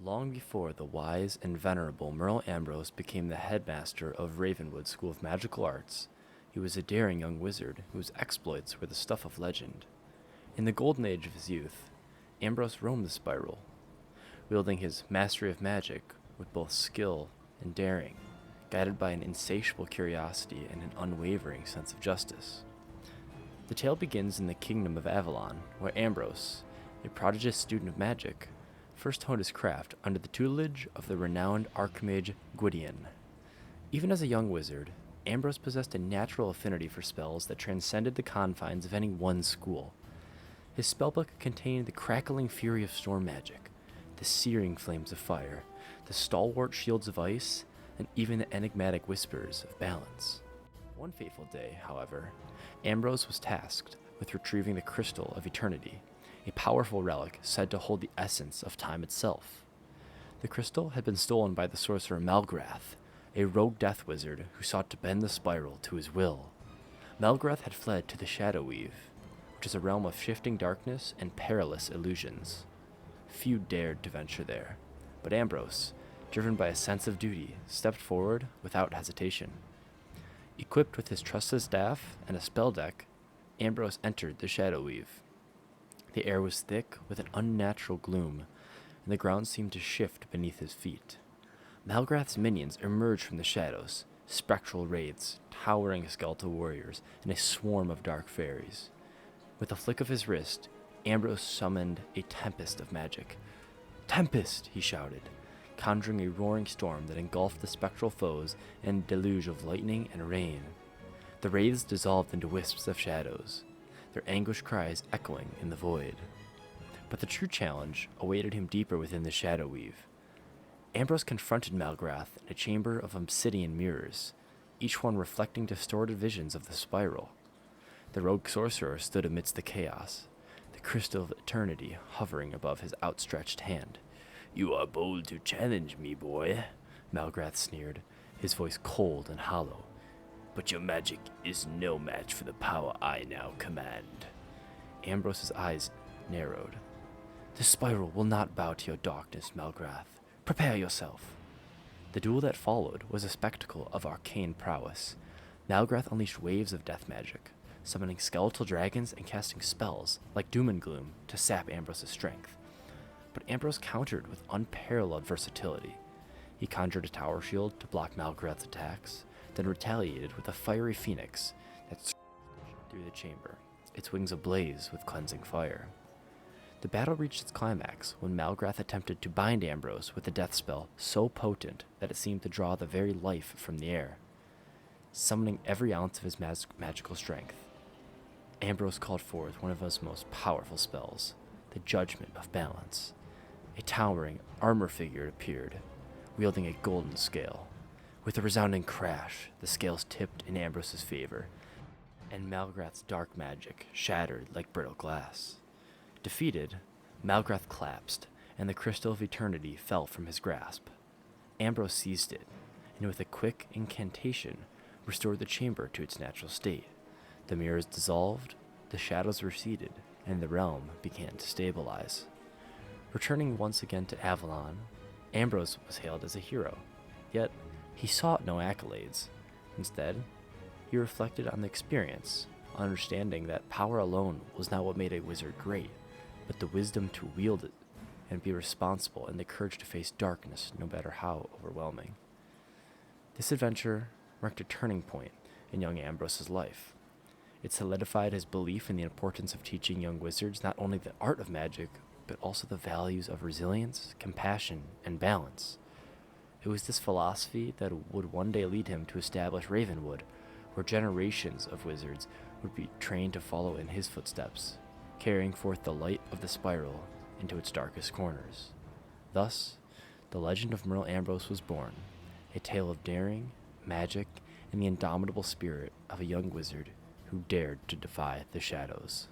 Long before the wise and venerable Merle Ambrose became the headmaster of Ravenwood School of Magical Arts, he was a daring young wizard whose exploits were the stuff of legend. In the golden age of his youth, Ambrose roamed the spiral, wielding his mastery of magic with both skill and daring, guided by an insatiable curiosity and an unwavering sense of justice. The tale begins in the kingdom of Avalon, where Ambrose, a prodigious student of magic, first honed his craft under the tutelage of the renowned archmage Gwydion. Even as a young wizard, Ambrose possessed a natural affinity for spells that transcended the confines of any one school. His spellbook contained the crackling fury of storm magic, the searing flames of fire, the stalwart shields of ice, and even the enigmatic whispers of balance. One fateful day, however, Ambrose was tasked with retrieving the Crystal of Eternity, a powerful relic said to hold the essence of time itself. The crystal had been stolen by the sorcerer Malgrath, a rogue death wizard who sought to bend the spiral to his will. Malgrath had fled to the Shadow Weave, which is a realm of shifting darkness and perilous illusions. Few dared to venture there, but Ambrose, driven by a sense of duty, stepped forward without hesitation. Equipped with his trusted staff and a spell deck, Ambrose entered the Shadow Weave. The air was thick with an unnatural gloom, and the ground seemed to shift beneath his feet. Malgrath's minions emerged from the shadows, spectral wraiths, towering skeletal warriors, and a swarm of dark fairies. With a flick of his wrist, Ambrose summoned a tempest of magic. "Tempest!" he shouted, conjuring a roaring storm that engulfed the spectral foes in a deluge of lightning and rain. The wraiths dissolved into wisps of shadows, their anguished cries echoing in the void. But the true challenge awaited him deeper within the Shadow Weave. Ambrose confronted Malgrath in a chamber of obsidian mirrors, each one reflecting distorted visions of the spiral. The rogue sorcerer stood amidst the chaos, the Crystal of Eternity hovering above his outstretched hand. "You are bold to challenge me, boy," Malgrath sneered, his voice cold and hollow. "But your magic is no match for the power I now command." Ambrose's eyes narrowed. "The spiral will not bow to your darkness, Malgrath. Prepare yourself." The duel that followed was a spectacle of arcane prowess. Malgrath unleashed waves of death magic, summoning skeletal dragons and casting spells, like Doom and Gloom, to sap Ambrose's strength. But Ambrose countered with unparalleled versatility. He conjured a tower shield to block Malgrath's attacks, then retaliated with a fiery phoenix that surged through the chamber, its wings ablaze with cleansing fire. The battle reached its climax when Malgrath attempted to bind Ambrose with a death spell so potent that it seemed to draw the very life from the air. Summoning every ounce of his magical strength, Ambrose called forth one of his most powerful spells, the Judgment of Balance. A towering armor figure appeared, wielding a golden scale. With a resounding crash, the scales tipped in Ambrose's favor, and Malgrath's dark magic shattered like brittle glass. Defeated, Malgrath collapsed, and the Crystal of Eternity fell from his grasp. Ambrose seized it, and with a quick incantation, restored the chamber to its natural state. The mirrors dissolved, the shadows receded, and the realm began to stabilize. Returning once again to Avalon, Ambrose was hailed as a hero, yet he sought no accolades. Instead, he reflected on the experience, understanding that power alone was not what made a wizard great, but the wisdom to wield it and be responsible and the courage to face darkness no matter how overwhelming. This adventure marked a turning point in young Ambrose's life. It solidified his belief in the importance of teaching young wizards not only the art of magic, but also the values of resilience, compassion, and balance. It was this philosophy that would one day lead him to establish Ravenwood, where generations of wizards would be trained to follow in his footsteps, carrying forth the light of the spiral into its darkest corners. Thus, the legend of Merle Ambrose was born, a tale of daring, magic, and the indomitable spirit of a young wizard who dared to defy the shadows.